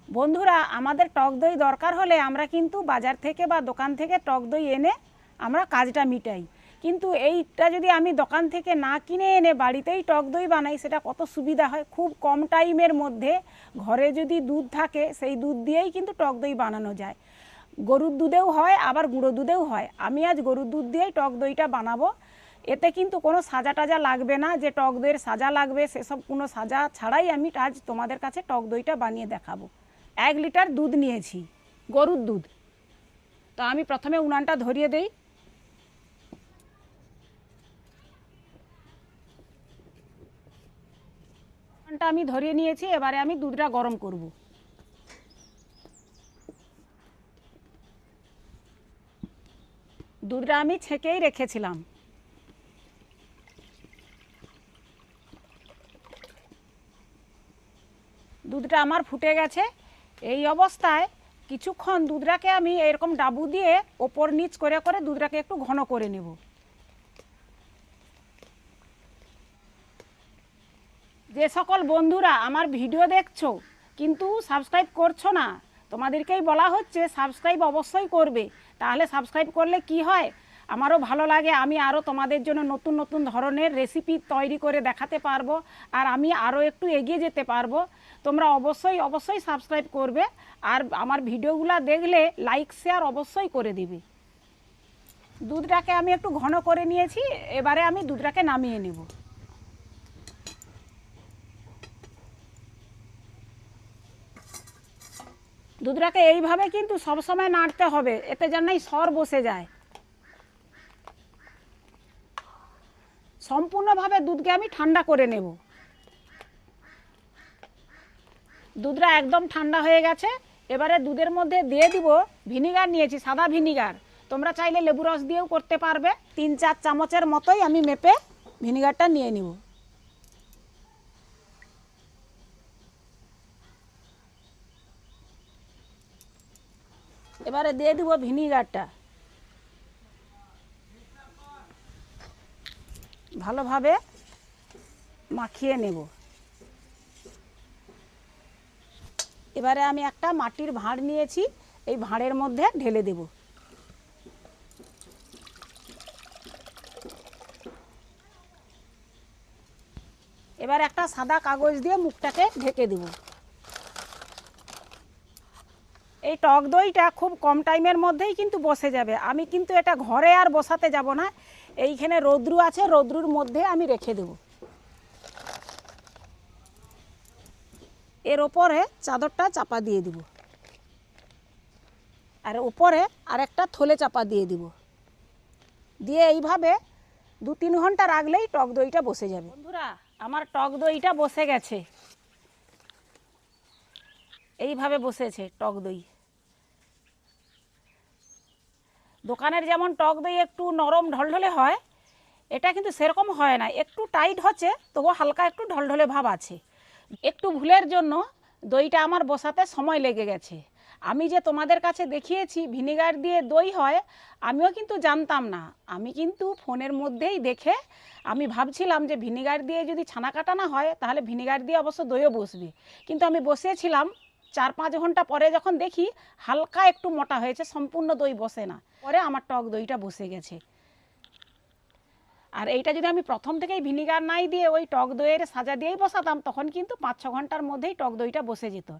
বন্ধুরা, আমাদের টক দই দরকার হলে আমরা কিন্তু বাজার থেকে বা দোকান থেকে টক দই এনে আমরা কাজটা মিটাই। কিন্তু এইটা যদি আমি দোকান থেকে না কিনে এনে বাড়িতেই টক দই বানাই, সেটা কত সুবিধা হয়। খুব কম টাইমের মধ্যে ঘরে যদি দুধ থাকে সেই দুধ দিয়েই কিন্তু টক দই বানানো যায়। গরুর দুধেও হয়, আবার গুঁড়ো দুধেও হয়। আমি আজ গরুর দুধ দিয়েই টক দইটা বানাবো। এতে কিন্তু কোনো সাজা টাজা লাগবে না, যে টক দইয়ের সাজা লাগবে সেসব কোনো সাজা ছাড়াই আমি আজ তোমাদের কাছে টক দইটা বানিয়ে দেখাবো। 1 লিটার দুধ নিয়েছি, গরুর দুধ। তো আমি প্রথমে উনানটা ধরিয়ে দেই। উনানটা আমি ধরিয়ে নিয়েছি, এবারে আমি দুধটা গরম করব। দুধটা আমি ছেঁকেই রেখেছিলাম। দুধটা আমার ফুটে গেছে। এই অবস্থায় কিছুক্ষণ দুধটাকে আমি এরকম ডাবু দিয়ে ওপর নিচ করে করে দুধটাকে একটু ঘন করে নেব। যে সকল বন্ধুরা আমার ভিডিও দেখছো কিন্তু সাবস্ক্রাইব করছো না, তোমাদেরকেই বলা হচ্ছে সাবস্ক্রাইব অবশ্যই করবে। তাহলে সাবস্ক্রাইব করলে কি হয়, আমারও ভালো লাগে, আমি আরও তোমাদের জন্য নতুন নতুন ধরনের রেসিপি তৈরি করে দেখাতে পারবো, আর আমি আরও একটু এগিয়ে যেতে পারবো। তোমরা অবশ্যই অবশ্যই সাবস্ক্রাইব করবে, আর আমার ভিডিওগুলো দেখলে লাইক শেয়ার অবশ্যই করে দিবে। দুধটাকে আমি একটু ঘন করে নিয়েছি, এবারে আমি দুধটাকে নামিয়ে নেব। দুধটাকে এইভাবে কিন্তু সবসময় নাড়তে হবে, এতে যেন সর বসে যায়। সম্পূর্ণভাবে দুধকে আমি ঠান্ডা করে নেব। দুধটা একদম ঠান্ডা হয়ে গেছে। এবারে দুধের মধ্যে দিয়ে দিব ভিনিগার, নিয়েছি সাদা ভিনিগার। তোমরা চাইলে লেবু রস দিয়েও করতে পারবে। 3-4 চামচের মতোই আমি মেপে ভিনিগারটা নিয়ে নিব। এবারে দিয়ে দিব ভিনিগারটা, ভালোভাবে মাখিয়ে নেব। এবারে আমি একটা মাটির ভাঁড় নিয়েছি, এই ভাঁড়ের মধ্যে ঢেলে দেব। এবার একটা সাদা কাগজ দিয়ে মুখটাকে ঢেকে দেব। এই টক দইটা খুব কম টাইমের মধ্যেই কিন্তু বসে যাবে। আমি কিন্তু এটা ঘরে আর বসাতে যাব না, এইখানে রৌদ্রু আছে, রৌদ্রুর মধ্যে আমি রেখে দেব। এর ওপরে চাদরটা চাপা দিয়ে দিব, আর উপরে আরেকটা থলে চাপা দিয়ে দিব। দিয়ে এইভাবে 2-3 ঘন্টা রাখলেই টক দইটা বসে যাবে। বন্ধুরা, আমার টক দইটা বসে গেছে, এইভাবে বসেছে টক দই। দোকানের যেমন টক দই একটু নরম ঢলঢলে হয়, এটা কিন্তু সেরকম হয় না, একটু টাইট হচ্ছে, তবুও হালকা একটু ঢলঢলে ভাব আছে। একটু ভুলের জন্য দইটা আমার বসাতে সময় লেগে গেছে। আমি যে তোমাদের কাছে দেখিয়েছি ভিনিগার দিয়ে দই হয়, আমিও কিন্তু জানতাম না। আমি কিন্তু ফোনের মধ্যেই দেখে আমি ভাবছিলাম যে ভিনিগার দিয়ে যদি ছানা কাটানো হয় তাহলে ভিনিগার দিয়ে অবশ্য দইও বসবে। কিন্তু আমি বসিয়েছিলাম, 4-5 ঘন্টা পরে যখন দেখি হালকা একটু মোটা হয়েছে, সম্পূর্ণ দই বসে না। পরে আমার টক দইটা বসে গেছে। আর এইটা যদি আমি প্রথম থেকেই ভিনিগার নাই দিয়ে ওই টক দইয়ের সাজা দিয়েই বসাতাম, তখন কিন্তু 5-6 ঘন্টার মধ্যেই টক দইটা বসে যেত।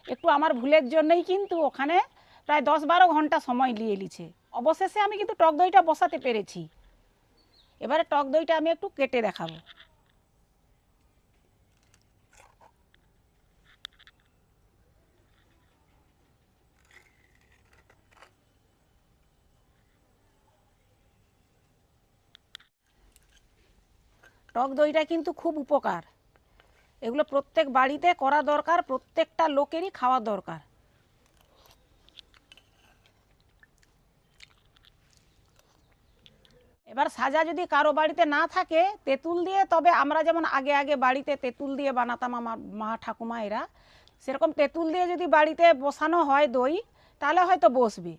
একটু আমার ভুলের জন্যই কিন্তু ওখানে প্রায় 10-12 ঘন্টা সময় নিয়ে নিছে। অবশেষে আমি কিন্তু টক দইটা বসাতে পেরেছি। এবারে টক দইটা আমি একটু কেটে দেখাবো। টক দইটা কিন্তু খুব উপকার, এগুলো প্রত্যেক বাড়িতে করা দরকার, প্রত্যেকটা লোকেরই খাওয়া দরকার। এবার সাজা যদি কারো বাড়িতে না থাকে তেঁতুল দিয়ে, তবে আমরা যেমন আগে আগে বাড়িতে তেঁতুল দিয়ে বানাতাম, আমার মা ঠাকুমা এরা, সেরকম তেঁতুল দিয়ে যদি বাড়িতে বসানো হয় দই, তাহলে হয়তো বসবে।